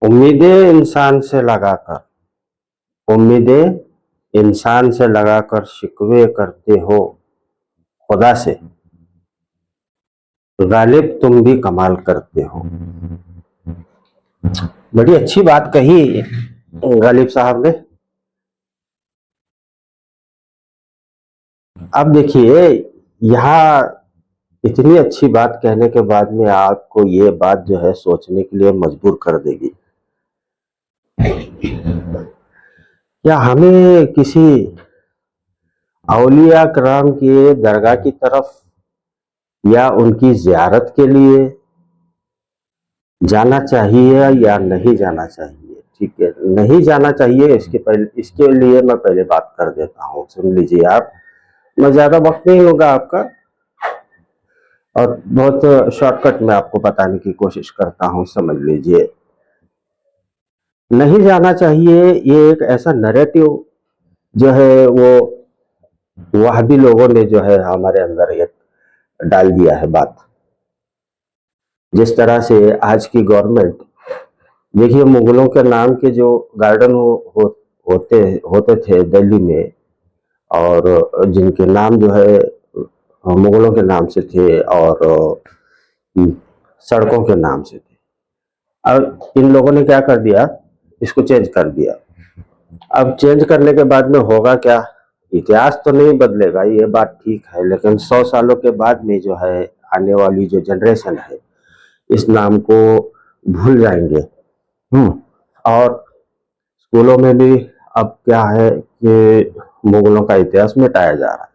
उम्मीदें इंसान से लगाकर उम्मीदें इंसान से लगाकर शिकवे करते हो खुदा से, गालिब तुम भी कमाल करते हो। बड़ी अच्छी बात कही गालिब साहब ने। अब देखिए, यहाँ इतनी अच्छी बात कहने के बाद में आपको ये बात जो है सोचने के लिए मजबूर कर देगी। या हमें किसी औलिया कराम के दरगाह की तरफ या उनकी जियारत के लिए जाना चाहिए या नहीं जाना चाहिए? ठीक है, नहीं जाना चाहिए। इसके लिए मैं पहले बात कर देता हूँ, सुन लीजिए आप। मैं ज्यादा वक्त नहीं होगा आपका, और बहुत शॉर्टकट में आपको बताने की कोशिश करता हूँ, समझ लीजिए। नहीं जाना चाहिए, ये एक ऐसा नैरेटिव जो है वो वहाबी लोगों ने जो है हमारे अंदर एक डाल दिया है बात। जिस तरह से आज की गवर्नमेंट, देखिए, मुगलों के नाम के जो गार्डन होते होते थे दिल्ली में, और जिनके नाम जो है मुगलों के नाम से थे और सड़कों के नाम से थे, अब इन लोगों ने क्या कर दिया, इसको चेंज कर दिया। अब चेंज करने के बाद में होगा क्या? इतिहास तो नहीं बदलेगा, ये बात ठीक है, लेकिन 100 सालों के बाद में जो है आने वाली जो जनरेशन है इस नाम को भूल जाएंगे। और स्कूलों में भी अब क्या है कि मुगलों का इतिहास मिटाया जा रहा है।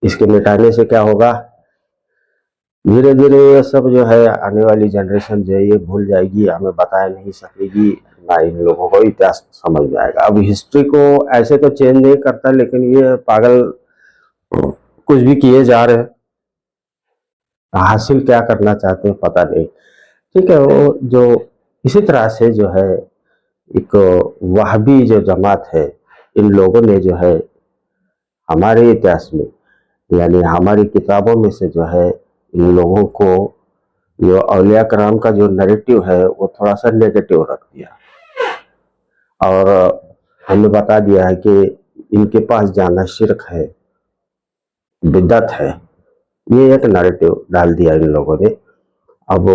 इसके मिटाने से क्या होगा? धीरे धीरे ये सब जो है आने वाली जनरेशन जो है ये भूल जाएगी, हमें बताया नहीं सकेगी, ना इन लोगों को इतिहास समझ में आएगा। अब हिस्ट्री को ऐसे तो चेंज नहीं करता, लेकिन ये पागल कुछ भी किए जा रहे हैं, हासिल क्या करना चाहते हैं पता नहीं। ठीक है, वो जो इसी तरह से जो है एक वहाबी जो जमात है, इन लोगों ने जो है हमारे इतिहास में, यानी हमारी किताबों में से जो है इन लोगों को जो औलिया कराम का जो नैरेटिव है वो थोड़ा सा नेगेटिव रख दिया, और हमें बता दिया है कि इनके पास जाना शिरक है, बिदअत है। ये एक नैरेटिव डाल दिया इन लोगों ने। अब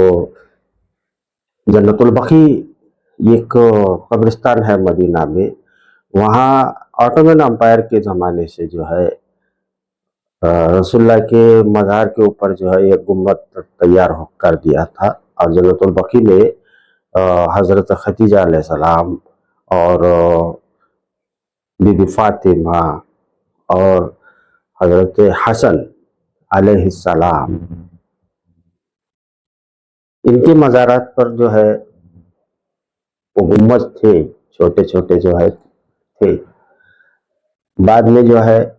जन्नतुल बकी एक कब्रिस्तान है मदीना में, वहाँ ऑटोमन अम्पायर के ज़माने से जो है रसूलुल्लाह के मज़ार के ऊपर जो है एक गुम्बद तैयार कर दिया था। और जन्नतुल बकी में हज़रत खदीजा अलैहिस्सलाम और बीबी फातिमा और हज़रत हसन अलैहिस्सलाम, इनके मज़ारात पर जो है वो गुम्बद थे, छोटे छोटे जो है थे। बाद में जो है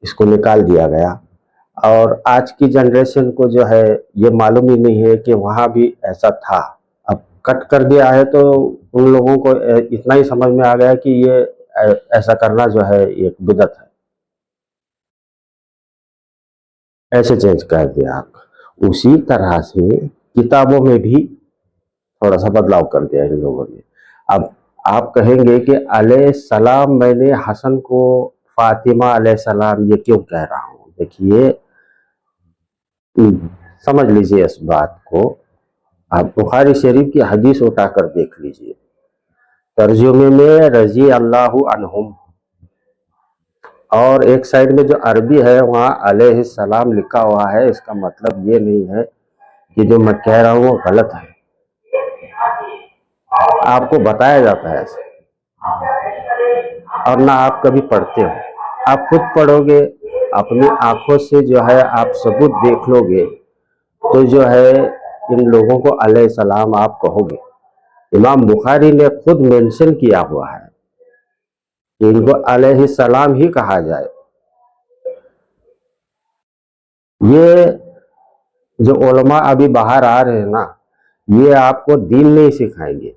इसको निकाल दिया गया, और आज की जनरेशन को जो है ये मालूम ही नहीं है कि वहाँ भी ऐसा था। अब कट कर दिया है तो उन लोगों को इतना ही समझ में आ गया कि ये ऐसा करना जो है एक बिदअत है, ऐसे चेंज कर दिया। आप उसी तरह से किताबों में भी थोड़ा सा बदलाव कर दिया इन लोगों ने। अब आप कहेंगे कि अलैहिस्सलाम, मैंने हसन को फातिमा अलैहिस्सलाम ये क्यों कह रहा हूँ? देखिए, समझ लीजिए इस बात को। आप बुखारी शरीफ की हदीस उठाकर देख लीजिए, तर्जुमे में रजी अल्लाहु अन्हुम, और एक साइड में जो अरबी है वहाँ अलैहिस्सलाम लिखा हुआ है। इसका मतलब ये नहीं है कि जो मैं कह रहा हूँ वो गलत है, आपको बताया जाता है ऐसे, और ना आप कभी पढ़ते हो। आप खुद पढ़ोगे, अपनी आंखों से जो है आप सबूत देख लोगे, तो जो है इन लोगों को अलैहिस्सलाम आप कहोगे। इमाम बुखारी ने खुद मेंशन किया हुआ है कि इनको अलैहिस्सलाम ही कहा जाए। ये जो उलमा अभी बाहर आ रहे हैं ना, ये आपको दीन नहीं सिखाएंगे,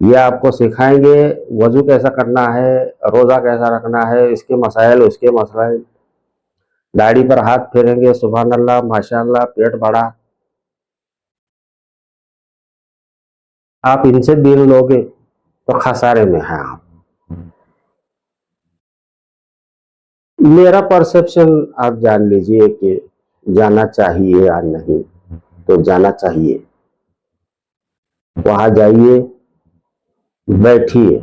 ये आपको सिखाएंगे वजू कैसा करना है, रोजा कैसा रखना है, इसके मसाइल उसके मसाइल। दाढ़ी पर हाथ फेरेंगे, सुभान अल्लाह माशाअल्लाह, पेट बड़ा। आप इनसे दिल लोगे तो खसारे में हैं आप। मेरा परसेप्शन आप जान लीजिए कि जाना चाहिए या नहीं, तो जाना चाहिए। वहां जाइए, बैठिए।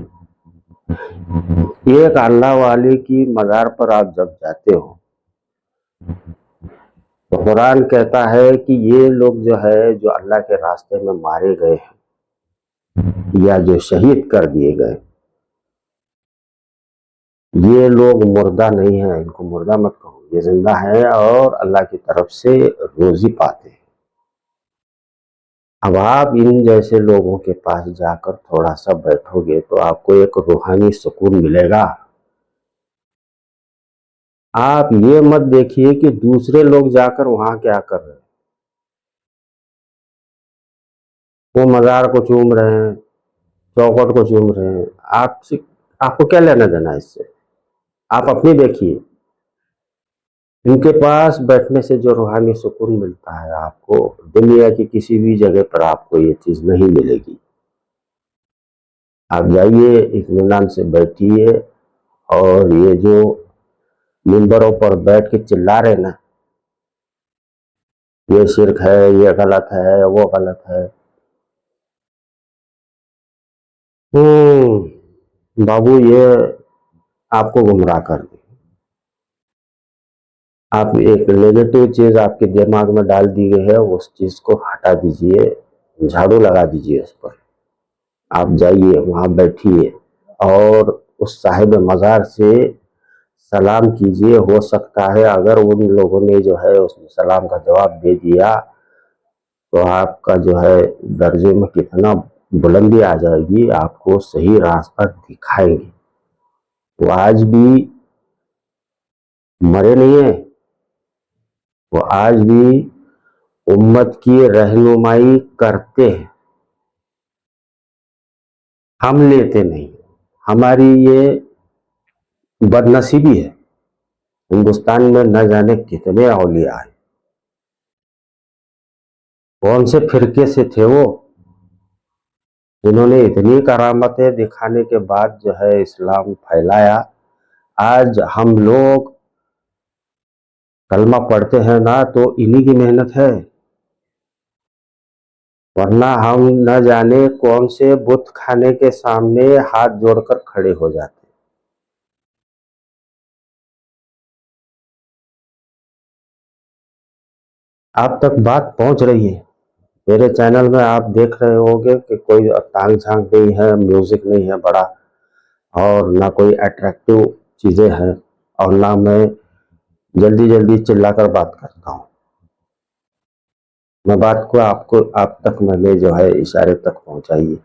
एक अल्लाह वाले की मज़ार पर आप जब जाते हो तो कुरान कहता है कि ये लोग जो है, जो अल्लाह के रास्ते में मारे गए हैं या जो शहीद कर दिए गए, ये लोग मुर्दा नहीं है, इनको मुर्दा मत कहो, ये जिंदा है और अल्लाह की तरफ से रोजी पाते हैं। अब आप इन जैसे लोगों के पास जाकर थोड़ा सा बैठोगे तो आपको एक रूहानी सुकून मिलेगा। आप ये मत देखिए कि दूसरे लोग जाकर वहां क्या कर रहे हैं। वो मजार को चूम रहे हैं, चौखट को चूम रहे हैं, आपसे आपको क्या लेना देना है इससे? आप अपनी देखिए। इनके पास बैठने से जो रूहानी सुकून मिलता है आपको, दुनिया की किसी भी जगह पर आपको ये चीज नहीं मिलेगी। आप जाइए, इत्मीनान से बैठिए, और ये जो मिंबरों पर बैठ के चिल्ला रहे ना, ये शिर्क है, ये गलत है, वो गलत है, बाबू ये आपको गुमराह कर दे। आप एक नेगेटिव चीज आपके दिमाग में डाल दी गई है, उस चीज को हटा दीजिए, झाड़ू लगा दीजिए उस पर। आप जाइए, वहां बैठिए और उस साहिब मजार से सलाम कीजिए। हो सकता है अगर उन लोगों ने जो है उसने सलाम का जवाब दे दिया तो आपका जो है दर्जे में कितना बुलंदी आ जाएगी, आपको सही रास्ता दिखाएंगे। वो आज भी मरे नहीं है, वो आज भी उम्मत की रहनुमाई करते हैं। हम लेते नहीं, हमारी ये बदनसीबी है। हिंदुस्तान में न जाने कितने औलिया हैं, कौन से फिरके से थे वो, जिन्होंने इतनी करामतें दिखाने के बाद जो है इस्लाम फैलाया। आज हम लोग कलमा पढ़ते हैं ना, तो इन्हीं की मेहनत है, वरना हम न जाने कौन से बुत खाने के सामने हाथ जोड़कर खड़े हो जाते। आप तक बात पहुंच रही है। मेरे चैनल में आप देख रहे होंगे कि कोई तांग झांक नहीं है, म्यूजिक नहीं है बड़ा, और ना कोई अट्रैक्टिव चीजें हैं, और ना मैं जल्दी जल्दी चिल्लाकर बात करता हूँ। मैं बात को आपको आप तक मैंने जो है इशारे तक पहुंचाई है।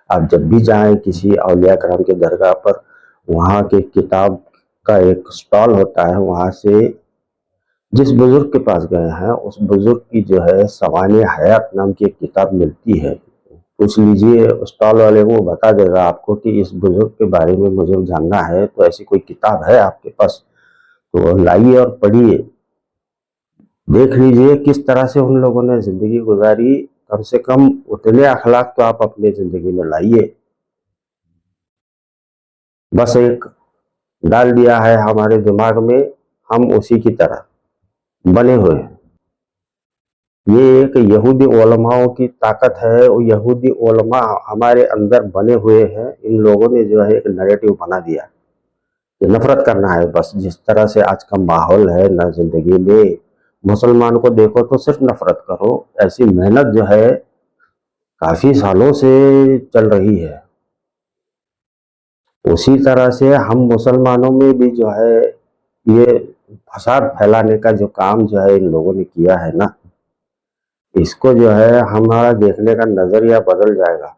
आप जब भी जाएं किसी औलिया करम के दरगाह पर, वहाँ के किताब का एक स्टॉल होता है, वहाँ से जिस बुजुर्ग के पास गए हैं उस बुजुर्ग की जो है सवाने हयात नाम की एक किताब मिलती है। पूछ लीजिए स्टॉल वाले को, बता देगा आपको कि इस बुजुर्ग के बारे में मुझे जानना है, तो ऐसी कोई किताब है आपके पास तो लाइए और पढ़िए। देख लीजिए किस तरह से उन लोगों ने जिंदगी गुजारी। कम से कम उतने अखलाक तो आप अपनी जिंदगी में लाइए। बस एक डाल दिया है हमारे दिमाग में, हम उसी की तरह बने हुए हैं। ये एक यहूदी उलमाओं की ताकत है, वो यहूदी उलमा हमारे अंदर बने हुए हैं। इन लोगों ने जो है एक नैरेटिव बना दिया कि नफरत करना है बस। जिस तरह से आज का माहौल है ना जिंदगी में, मुसलमान को देखो तो सिर्फ नफरत करो, ऐसी मेहनत जो है काफी सालों से चल रही है। उसी तरह से हम मुसलमानों में भी जो है ये फसाद फैलाने का जो काम जो है इन लोगों ने किया है ना, इसको जो है हमारा देखने का नजरिया बदल जाएगा।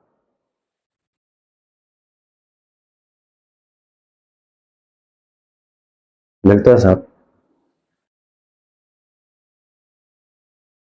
मिलते हैं साहब।